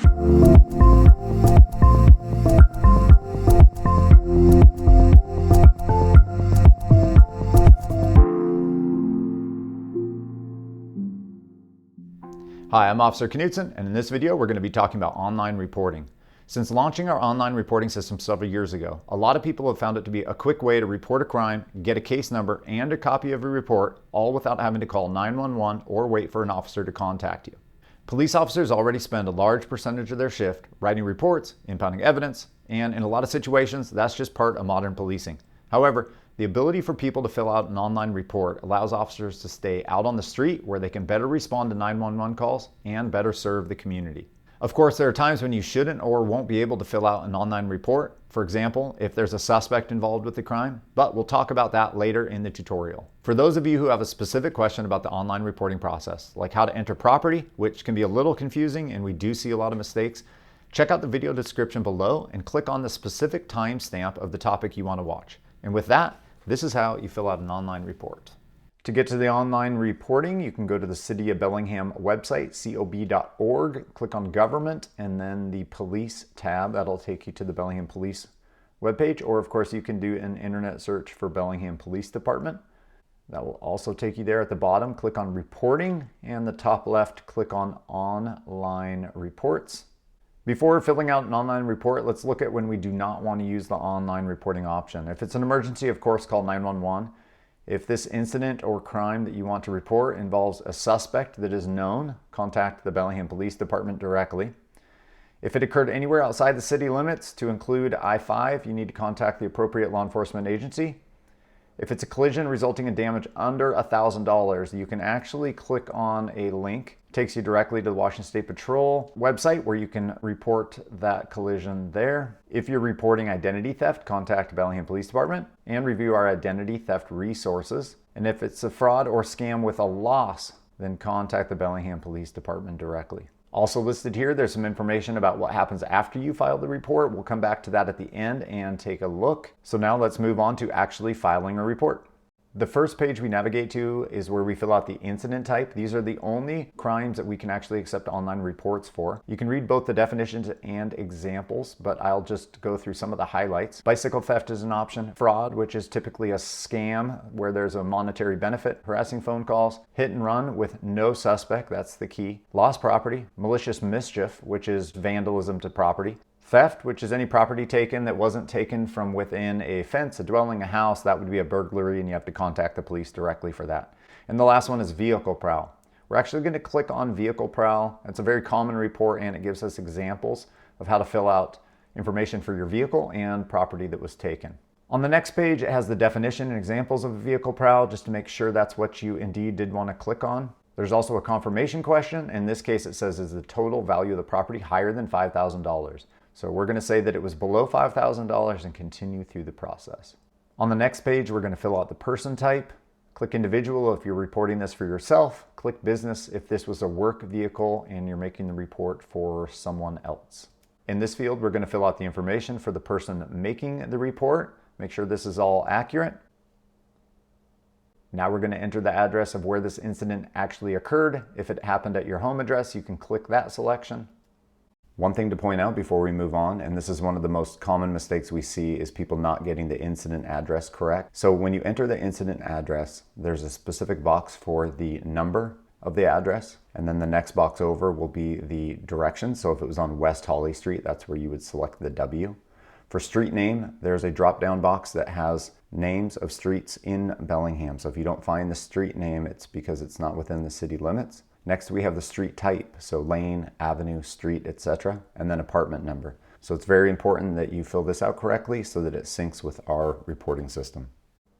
Hi, I'm Officer Knudsen, and in this video we're going to be talking about online reporting. Since launching our online reporting system several years ago, a lot of people have found it to be a quick way to report a crime, get a case number, and a copy of a report, all without having to call 911 or wait for an officer to contact you. Police officers already spend a large percentage of their shift writing reports, impounding evidence, and in a lot of situations, that's just part of modern policing. However, the ability for people to fill out an online report allows officers to stay out on the street where they can better respond to 911 calls and better serve the community. Of course, there are times when you shouldn't or won't be able to fill out an online report. For example, if there's a suspect involved with the crime, but we'll talk about that later in the tutorial. For those of you who have a specific question about the online reporting process, like how to enter property, which can be a little confusing and we do see a lot of mistakes, check out the video description below and click on the specific timestamp of the topic you want to watch. And with that, this is how you fill out an online report. To get to the online reporting, you can go to the City of Bellingham website, cob.org, click on Government, and then the Police tab. That'll take you to the Bellingham Police webpage, or of course you can do an internet search for Bellingham Police Department. That will also take you there. At the bottom, click on Reporting, and the top left, click on Online Reports. Before filling out an online report, let's look at when we do not want to use the online reporting option. If it's an emergency, of course, call 911. If this incident or crime that you want to report involves a suspect that is known, contact the Bellingham Police Department directly. If it occurred anywhere outside the city limits, to include I-5, you need to contact the appropriate law enforcement agency. If it's a collision resulting in damage under $1,000, you can actually click on a link. It takes you directly to the Washington State Patrol website where you can report that collision there. If you're reporting identity theft, contact Bellingham Police Department and review our identity theft resources. And if it's a fraud or scam with a loss, then contact the Bellingham Police Department directly. Also listed here, there's some information about what happens after you file the report. We'll come back to that at the end and take a look. So now let's move on to actually filing a report. The first page we navigate to is where we fill out the incident type. These are the only crimes that we can actually accept online reports for. You can read both the definitions and examples, but I'll just go through some of the highlights. Bicycle theft is an option. Fraud, which is typically a scam where there's a monetary benefit. Harassing phone calls. Hit and run with no suspect, that's the key. Lost property. Malicious mischief, which is vandalism to property. Theft, which is any property taken that wasn't taken from within a fence, a dwelling, a house. That would be a burglary, and you have to contact the police directly for that. And the last one is vehicle prowl. We're actually going to click on vehicle prowl. It's a very common report, and it gives us examples of how to fill out information for your vehicle and property that was taken. On the next page, it has the definition and examples of a vehicle prowl, just to make sure that's what you indeed did want to click on. There's also a confirmation question. In this case, it says, is the total value of the property higher than $5,000? So we're going to say that it was below $5,000 and continue through the process. On the next page, we're going to fill out the person type. Click individual if you're reporting this for yourself. Click business if this was a work vehicle and you're making the report for someone else. In this field, we're going to fill out the information for the person making the report. Make sure this is all accurate. Now we're going to enter the address of where this incident actually occurred. If it happened at your home address, you can click that selection. One thing to point out before we move on, and this is one of the most common mistakes we see, is people not getting the incident address correct. So when you enter the incident address, there's a specific box for the number of the address, and then the next box over will be the direction. So if it was on West Holly Street, that's where you would select the W. For street name, there's a drop-down box that has names of streets in Bellingham. So if you don't find the street name, it's because it's not within the city limits. Next, we have the street type, so lane, avenue, street, etc., and then apartment number. So it's very important that you fill this out correctly so that it syncs with our reporting system.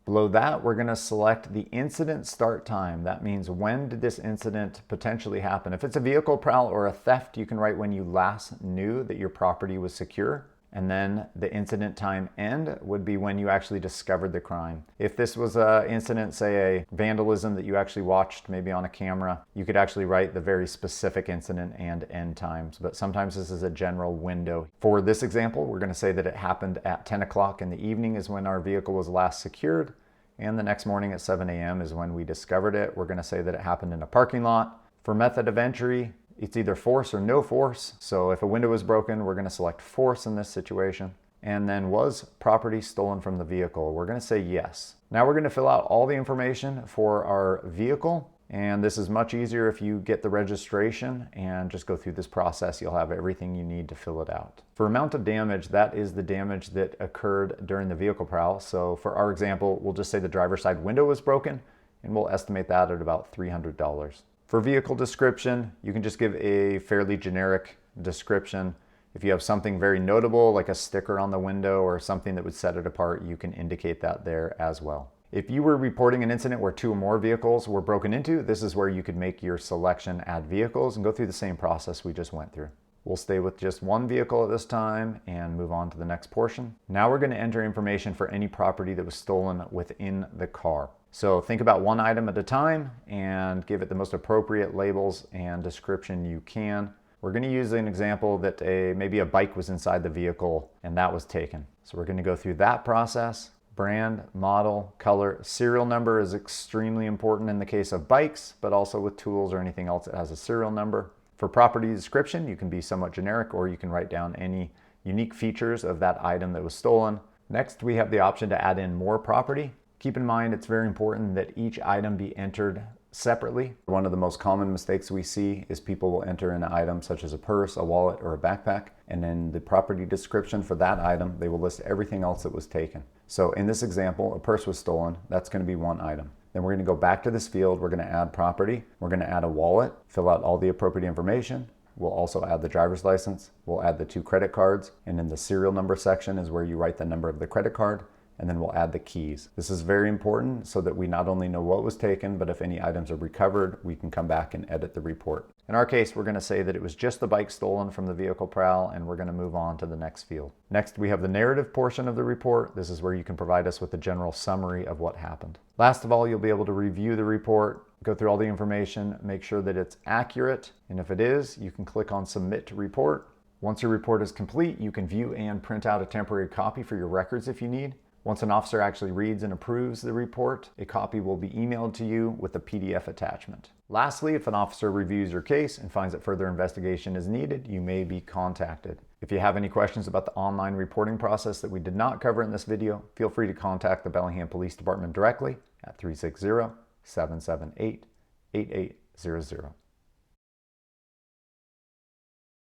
Below that, we're going to select the incident start time. That means when did this incident potentially happen. If it's a vehicle prowl or a theft, you can write when you last knew that your property was secure. And then the incident time end would be when you actually discovered the crime. If this was an incident, say a vandalism that you actually watched maybe on a camera, you could actually write the very specific incident and end times. But sometimes this is a general window. For this example, we're going to say that it happened at 10 o'clock in the evening is when our vehicle was last secured. And the next morning at 7 a.m. is when we discovered it. We're going to say that it happened in a parking lot. For method of entry, It's either force or no force. So if a window is broken, we're going to select force in this situation. And then, was property stolen from the vehicle? We're going to say yes. Now we're going to fill out all the information for our vehicle. And this is much easier if you get the registration and just go through this process. You'll have everything you need to fill it out. For amount of damage, that is the damage that occurred during the vehicle prowl. So for our example, we'll just say the driver's side window was broken, and we'll estimate that at about $300. For vehicle description, you can just give a fairly generic description. If you have something very notable, like a sticker on the window or something that would set it apart, you can indicate that there as well. If you were reporting an incident where 2 or more vehicles were broken into, this is where you could make your selection, add vehicles, and go through the same process we just went through. We'll stay with just 1 vehicle at this time and move on to the next portion. Now we're going to enter information for any property that was stolen within the car. So think about 1 item at a time and give it the most appropriate labels and description you can. We're going to use an example that maybe a bike was inside the vehicle and that was taken. So we're going to go through that process. Brand, model, color, serial number is extremely important in the case of bikes, but also with tools or anything else that has a serial number. For property description, you can be somewhat generic, or you can write down any unique features of that item that was stolen. Next, we have the option to add in more property. Keep in mind, it's very important that each item be entered separately. One of the most common mistakes we see is people will enter an item such as a purse, a wallet, or a backpack, and in the property description for that item, they will list everything else that was taken. So in this example, a purse was stolen. That's going to be 1 item. Then we're going to go back to this field. We're going to add property. We're going to add a wallet, fill out all the appropriate information. We'll also add the driver's license. We'll add the 2 credit cards. And in the serial number section is where you write the number of the credit card. And then we'll add the keys. This is very important so that we not only know what was taken, but if any items are recovered, we can come back and edit the report. In our case, we're going to say that it was just the bike stolen from the vehicle prowl, and we're going to move on to the next field. Next, we have the narrative portion of the report. This is where you can provide us with a general summary of what happened. Last of all, you'll be able to review the report, go through all the information, make sure that it's accurate, and if it is, you can click on Submit to Report. Once your report is complete, you can view and print out a temporary copy for your records if you need. Once an officer actually reads and approves the report, a copy will be emailed to you with a PDF attachment. Lastly, if an officer reviews your case and finds that further investigation is needed, you may be contacted. If you have any questions about the online reporting process that we did not cover in this video, feel free to contact the Bellingham Police Department directly at 360-778-8800.